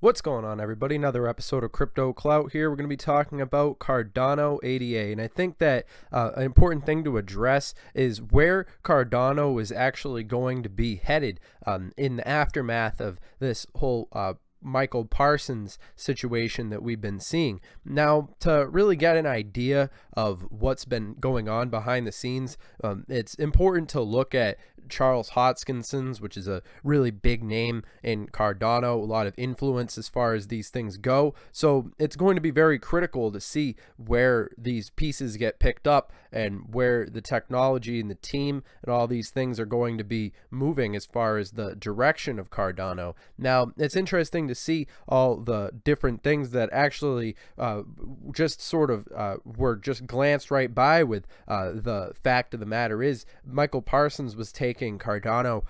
What's going on, everybody? Another episode of Crypto Clout here. We're going to be talking about Cardano ADA, and I think that an important thing to address is where Cardano is actually going to be headed in the aftermath of this whole Michael Parsons situation that we've been seeing. Now, to really get an idea of what's been going on behind the scenes, it's important to look at Charles Hoskinson's, which is a really big name in Cardano, a lot of influence as far as these things go. So it's going to be very critical to see where these pieces get picked up and where the technology and the team and all these things are going to be moving as far as the direction of Cardano. Now, it's interesting to see all the different things that actually just sort of were just glanced right by with the fact of the matter is Michael Parsons was taking Cardano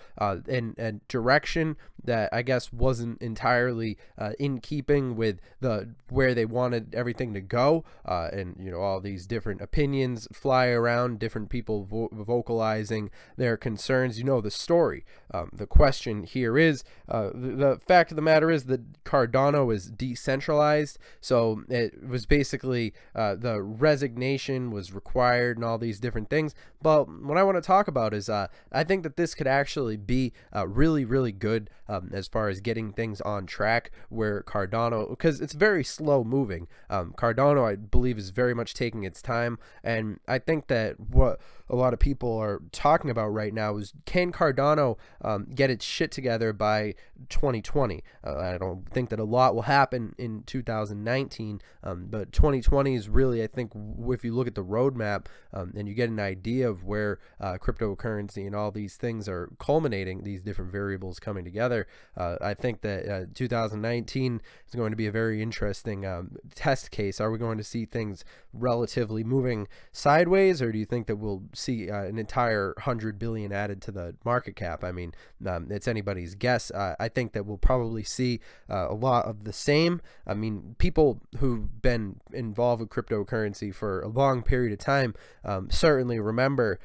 in a direction that I guess wasn't entirely in keeping with where they wanted everything to go, and you know, all these different opinions fly around, different people vocalizing their concerns. You know the story. The question here is the fact of the matter is that Cardano is decentralized, so it was basically the resignation was required and all these different things. But what I want to talk about is I think that this could actually be really good as far as getting things on track, where Cardano, because it's very slow moving, Cardano I believe is very much taking its time, and I think that what a lot of people are talking about right now is, can Cardano get its shit together by 2020? I don't think that a lot will happen in 2019, but 2020 is really, I think, if you look at the roadmap and you get an idea of where cryptocurrency and all these things are culminating, these different variables coming together, I think that 2019 is going to be a very interesting test case. Are we going to see things relatively moving sideways, or do you think that we'll see an entire 100 billion added to the market cap? I mean, it's anybody's guess. I think that we'll probably see a lot of the same. I mean, people who've been involved with cryptocurrency for a long period of time certainly remember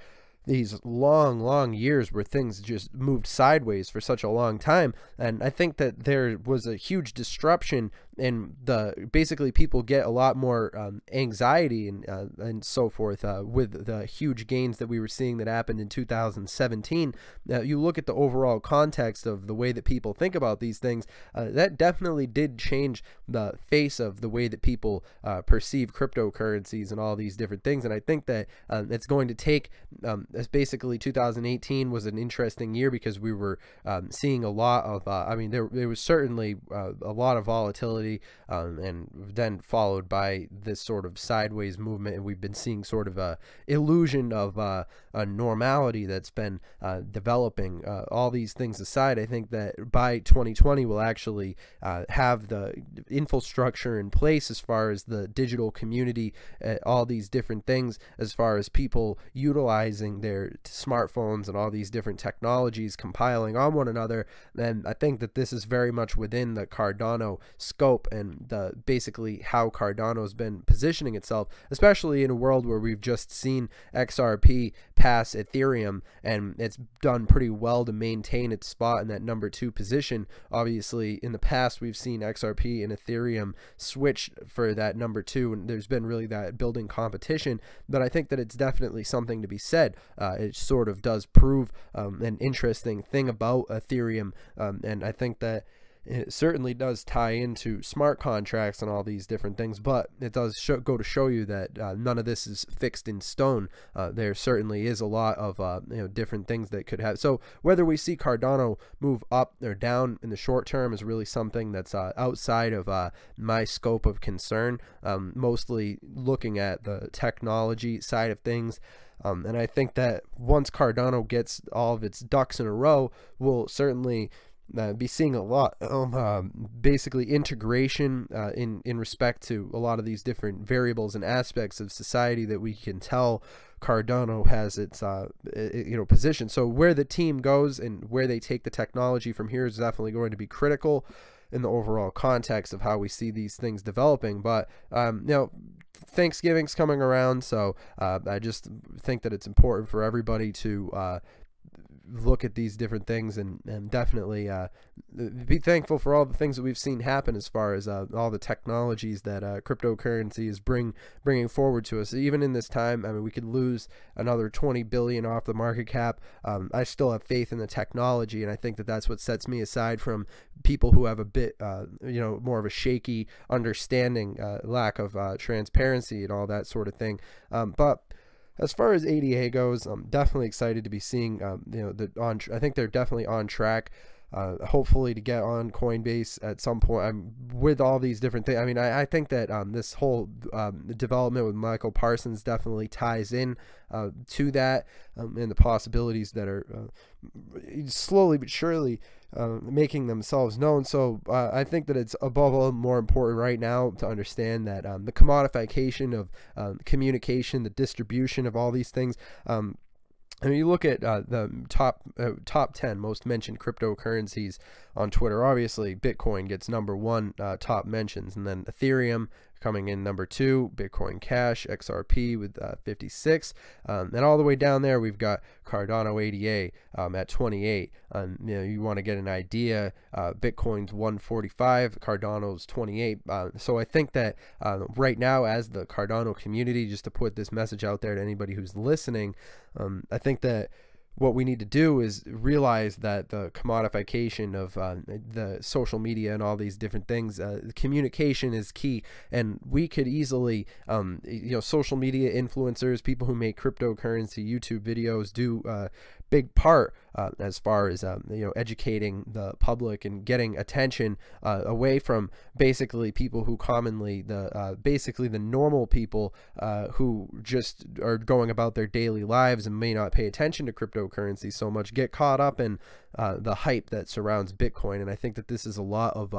these long years where things just moved sideways for such a long time. And I think that there was a huge disruption in basically people get a lot more anxiety and so forth with the huge gains that we were seeing that happened in 2017. You look at the overall context of the way that people think about these things, that definitely did change the face of the way that people perceive cryptocurrencies and all these different things. And I think that it's going to take basically 2018 was an interesting year because we were seeing a lot of I mean, there was certainly a lot of volatility, and then followed by this sort of sideways movement, and we've been seeing sort of a illusion of a normality that's been developing. All these things aside, I think that by 2020 we'll actually have the infrastructure in place as far as the digital community, all these different things, as far as people utilizing their smartphones and all these different technologies compiling on one another. And I think that this is very much within the Cardano scope and basically how Cardano has been positioning itself, especially in a world where we've just seen XRP pass Ethereum, and it's done pretty well to maintain its spot in that #2 position. Obviously, in the past, we've seen XRP and Ethereum switch for that #2, and there's been really that building competition. But I think that it's definitely something to be said. It sort of does prove an interesting thing about Ethereum, and I think that it certainly does tie into smart contracts and all these different things, but it does go to show you that none of this is fixed in stone. There certainly is a lot of different things that could have. So whether we see Cardano move up or down in the short term is really something that's outside of my scope of concern. Mostly looking at the technology side of things. And I think that once Cardano gets all of its ducks in a row, we'll certainly be seeing a lot of basically integration in respect to a lot of these different variables and aspects of society that we can tell Cardano has its position. So where the team goes and where they take the technology from here is definitely going to be critical in the overall context of how we see these things developing. But Thanksgiving's coming around, so I just think that it's important for everybody to look at these different things and definitely be thankful for all the things that we've seen happen as far as all the technologies that cryptocurrency is bringing forward to us. Even in this time, I mean, we could lose another 20 billion off the market cap. I still have faith in the technology, and I think that that's what sets me aside from people who have a bit, more of a shaky understanding, lack of transparency and all that sort of thing. But as far as ADA goes, I'm definitely excited to be seeing, I think they're definitely on track. Hopefully to get on Coinbase at some point. With all these different things, I mean, I think that this whole development with Michael Parsons definitely ties in to that, and the possibilities that are slowly but surely making themselves known. So I think that it's above all more important right now to understand that the commodification of communication, the distribution of all these things, I mean, you look at the top 10 most mentioned cryptocurrencies on Twitter. Obviously, Bitcoin gets #1 top mentions, and then Ethereum coming in #2, Bitcoin Cash, XRP with 56, and all the way down there we've got Cardano ADA at 28. You want to get an idea, Bitcoin's 145, Cardano's 28. So I think that right now, as the Cardano community, just to put this message out there to anybody who's listening, I think that what we need to do is realize that the commodification of the social media and all these different things, communication is key, and we could easily, social media influencers, people who make cryptocurrency YouTube videos, do big part as far as educating the public and getting attention away from basically people who commonly basically the normal people who just are going about their daily lives and may not pay attention to cryptocurrency so much, get caught up in the hype that surrounds Bitcoin. And I think that this is a lot of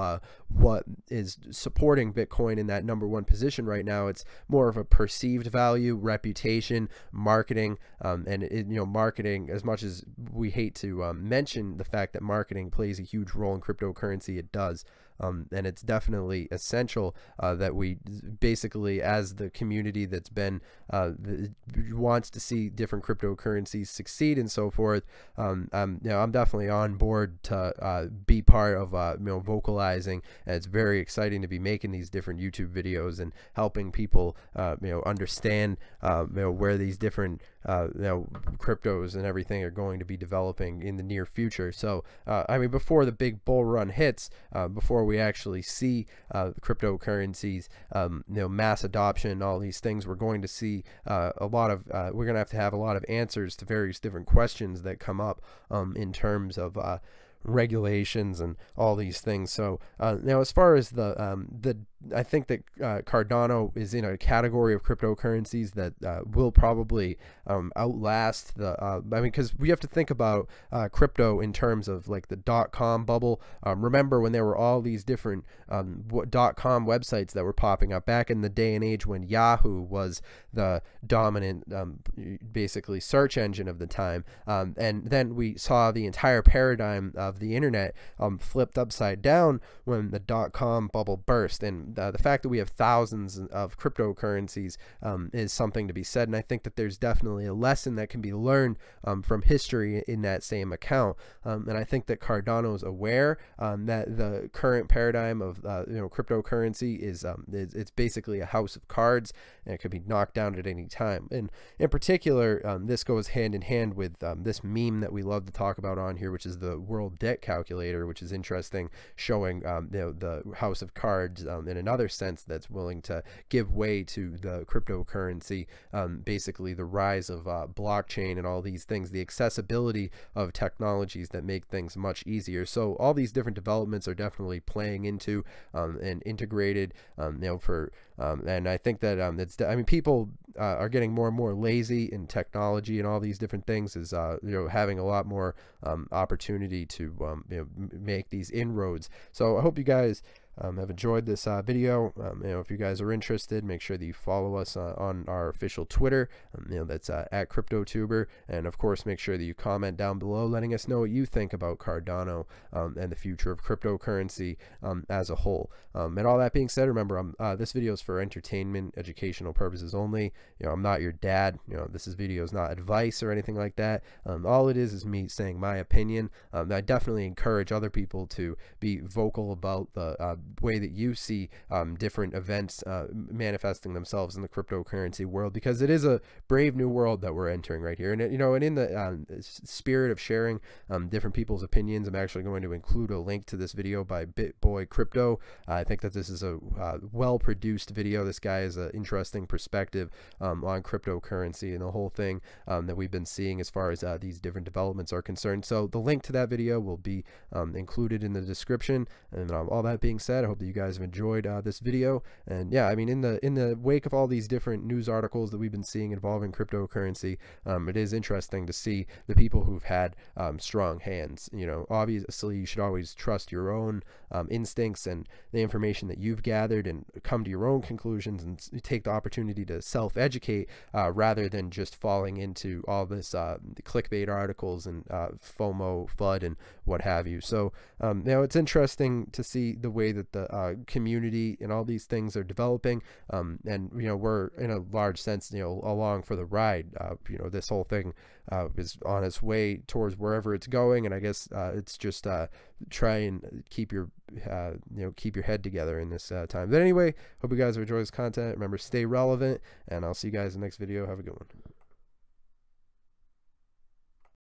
what is supporting Bitcoin in that #1 position right now. It's more of a perceived value, reputation, marketing, and marketing, as much as we hate to mention the fact that marketing plays a huge role in cryptocurrency, it does. And it's definitely essential that we basically, as the community that's been wants to see different cryptocurrencies succeed and so forth, I'm definitely on board to be part of vocalizing. And it's very exciting to be making these different YouTube videos and helping people understand where these different cryptos and everything are going to be developing in the near future. So I mean, before the big bull run hits, before we actually see cryptocurrencies, mass adoption, all these things, we're going to see a lot of we're going to have a lot of answers to various different questions that come up in terms of regulations and all these things. So as far as I think that Cardano is in a category of cryptocurrencies that will probably outlast I mean, because we have to think about crypto in terms of like the .com bubble. Remember when there were all these different .com websites that were popping up back in the day and age when Yahoo was the dominant basically search engine of the time, and then we saw the entire paradigm of the internet flipped upside down when the .com bubble burst. And the fact that we have thousands of cryptocurrencies is something to be said, and I think that there's definitely a lesson that can be learned from history in that same account. And I think that Cardano is aware that the current paradigm of cryptocurrency is it's basically a house of cards, and it could be knocked down at any time. And in particular, this goes hand in hand with this meme that we love to talk about on here, which is the world debt calculator, which is interesting, showing the house of cards in another sense that's willing to give way to the cryptocurrency, basically the rise of blockchain and all these things, the accessibility of technologies that make things much easier. So all these different developments are definitely playing into and integrated, and I think that I mean, people are getting more and more lazy in technology and all these different things, is having a lot more opportunity to make these inroads. So I hope you guys have enjoyed this video. If you guys are interested, make sure that you follow us on our official Twitter. That's at CryptoTuber, and of course, make sure that you comment down below, letting us know what you think about Cardano and the future of cryptocurrency as a whole. And all that being said, remember, this video is for entertainment, educational purposes only. I'm not your dad. This video is not advice or anything like that. All it is me saying my opinion. I definitely encourage other people to be vocal about the way that you see different events manifesting themselves in the cryptocurrency world, because it is a brave new world that we're entering right here. And and in the spirit of sharing different people's opinions, I'm actually going to include a link to this video by BitBoy Crypto. I think that this is a well-produced video. This guy has an interesting perspective on cryptocurrency and the whole thing that we've been seeing as far as these different developments are concerned. So the link to that video will be included in the description. And all that being said, I hope that you guys have enjoyed this video. And yeah, I mean, in the wake of all these different news articles that we've been seeing involving cryptocurrency, it is interesting to see the people who've had strong hands. Obviously you should always trust your own instincts and the information that you've gathered, and come to your own conclusions and take the opportunity to self-educate rather than just falling into all this clickbait articles and FOMO, FUD, and what have you. So it's interesting to see the way that the community and all these things are developing, and we're in a large sense along for the ride. This whole thing is on its way towards wherever it's going, and I guess it's just try and keep your keep your head together in this time. But anyway, hope you guys have enjoyed this content. Remember, stay relevant, and I'll see you guys in the next video. Have a good one.